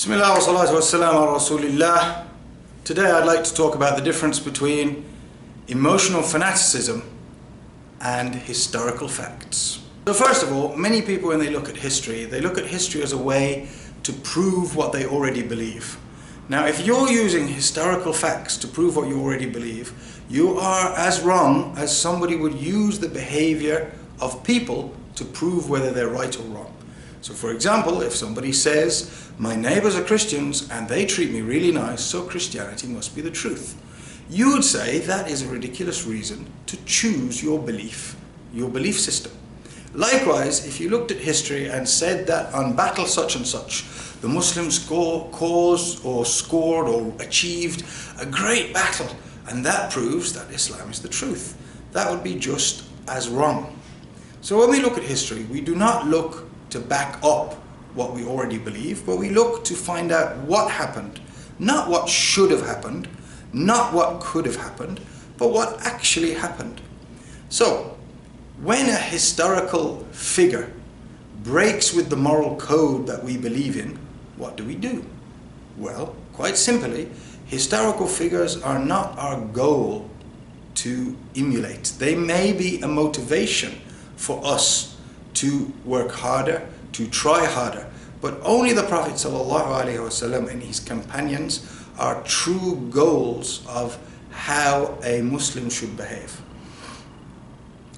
Bismillah wa salatu wa salam ala Rasulillah. Today I'd like to talk about the difference between emotional fanaticism and historical facts. So first of all, many people when they look at history as a way to prove what they already believe. Now if you're using historical facts to prove what you already believe, you are as wrong as somebody would use the behavior of people to prove whether they're right or wrong. So for example, if somebody says, my neighbors are Christians and they treat me really nice, so Christianity must be the truth. You would say that is a ridiculous reason to choose your belief system. Likewise, if you looked at history and said that on battle such and such, the Muslims scored or achieved a great battle, and that proves that Islam is the truth, that would be just as wrong. So when we look at history, we do not look to back up what we already believe, but we look to find out what happened, not what should have happened, not what could have happened, but what actually happened. So when a historical figure breaks with the moral code that we believe in, what do? Well, quite simply, historical figures are not our goal to emulate. They may be a motivation for us to work harder, to try harder, but only the Prophet ﷺ and his companions are true goals of how a Muslim should behave.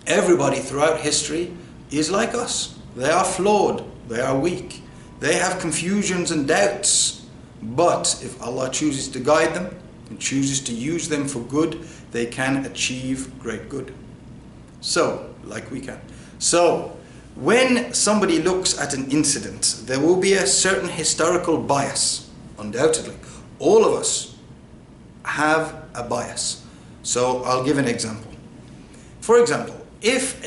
Everybody throughout history is like us. They are flawed, they are weak, they have confusions and doubts, but if Allah chooses to guide them and chooses to use them for good, they can achieve great good. So, like we can. So, when somebody looks at an incident, there will be a certain historical bias, undoubtedly. All of us have a bias. So I'll give an example. For example, if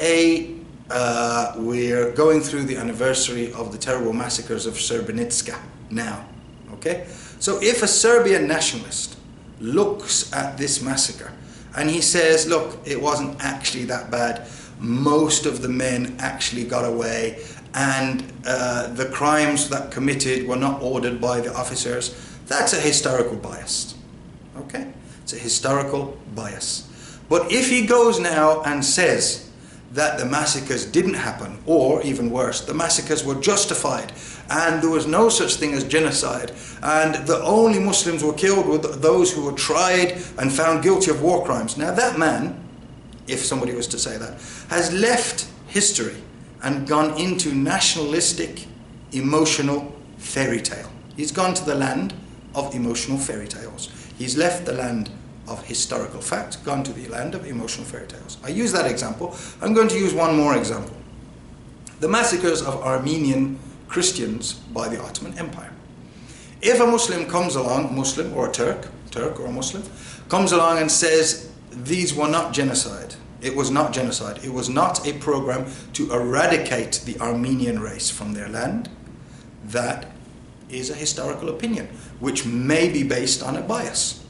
we're going through the anniversary of the terrible massacres of Srebrenica now, okay? So if a Serbian nationalist looks at this massacre and he says, look, it wasn't actually that bad, most of the men actually got away, and the crimes that committed were not ordered by the officers, that's a historical bias. Okay? It's a historical bias. But if he goes now and says that the massacres didn't happen, or even worse, the massacres were justified and there was no such thing as genocide, and the only Muslims were killed were those who were tried and found guilty of war crimes. Now that man, if somebody was to say that, has left history and gone into nationalistic, emotional fairy tale. He's gone to the land of emotional fairy tales. He's left the land of historical fact, gone to the land of emotional fairy tales. I use that example. I'm going to use one more example. The massacres of Armenian Christians by the Ottoman Empire. If a Muslim comes along, Muslim or a Turk or a Muslim, comes along and says, these were not genocide. It was not genocide. It was not a program to eradicate the Armenian race from their land. That is a historical opinion, which may be based on a bias.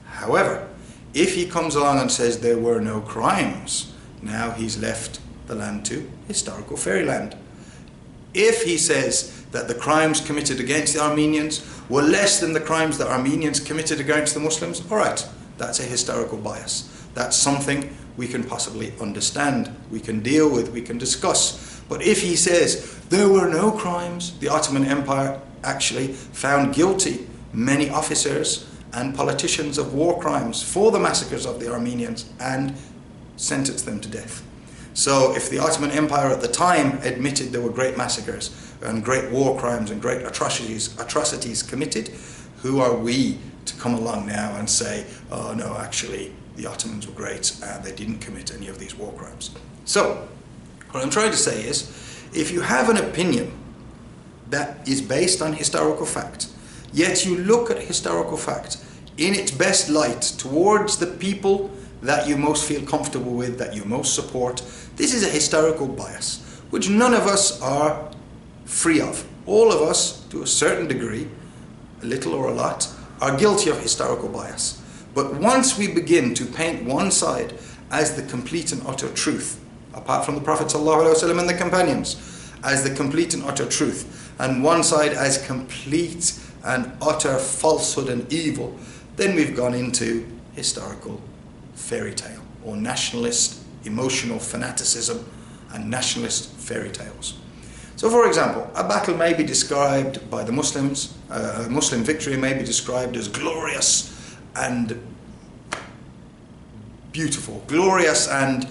However, if he comes along and says there were no crimes, now he's left the land to historical fairyland. If he says that the crimes committed against the Armenians were less than the crimes that Armenians committed against the Muslims, all right, that's a historical bias. That's something we can possibly understand, we can deal with, we can discuss. But if he says there were no crimes, the Ottoman Empire actually found guilty many officers and politicians of war crimes for the massacres of the Armenians and sentenced them to death. So if the Ottoman Empire at the time admitted there were great massacres and great war crimes and great atrocities committed, who are we to come along now and say, oh no, actually the Ottomans were great and they didn't commit any of these war crimes. So what I'm trying to say is, if you have an opinion that is based on historical fact, yet you look at historical fact in its best light towards the people that you most feel comfortable with, that you most support, this is a historical bias, which none of us are free of. All of us, to a certain degree, a little or a lot, are guilty of historical bias. But once we begin to paint one side as the complete and utter truth, apart from the Prophet ﷺ and the companions, as the complete and utter truth, and one side as complete and utter falsehood and evil, then we've gone into historical fairy tale or nationalist emotional fanaticism and nationalist fairy tales. So for example, a battle may be described by the Muslims, a Muslim victory may be described as glorious and beautiful, glorious and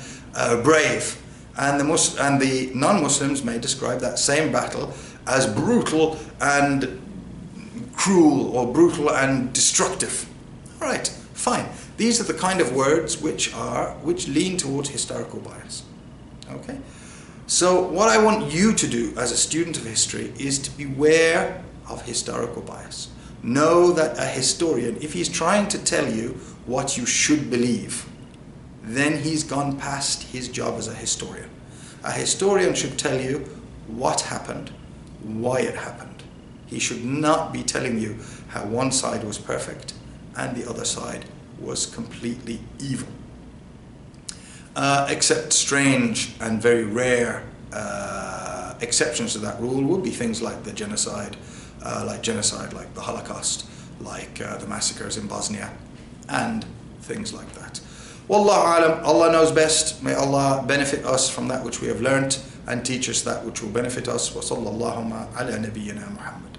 brave, and the non-Muslims may describe that same battle as brutal and cruel or brutal and destructive. All right, fine. These are the kind of words which lean towards historical bias. Okay? So what I want you to do as a student of history is to beware of historical bias. Know that a historian, if he's trying to tell you what you should believe, then he's gone past his job as a historian. A historian should tell you what happened, why it happened. He should not be telling you how one side was perfect and the other side was completely evil. Except strange and very rare exceptions to that rule would be things like the genocide, like the Holocaust, like the massacres in Bosnia, and things like that. Wallahu alam, Allah knows best. May Allah benefit us from that which we have learnt and teach us that which will benefit us. Wa sallallahu ala nabiyyina Muhammad.